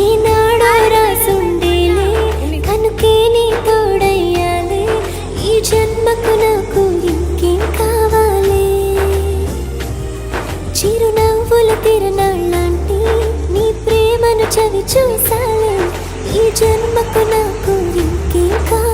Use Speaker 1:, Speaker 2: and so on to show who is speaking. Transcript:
Speaker 1: ఏనాడో రాసుండేలే కనుకే నీ తోడయ్యాలే ఈ జన్మకు నాకు ఇంకేం కావాలి చిరునవ్వుల తిరునాళ్ళంటి నీ ప్రేమను చవి చూసాలే ఈ జన్మకు నాకు ఇంకేం కావాలి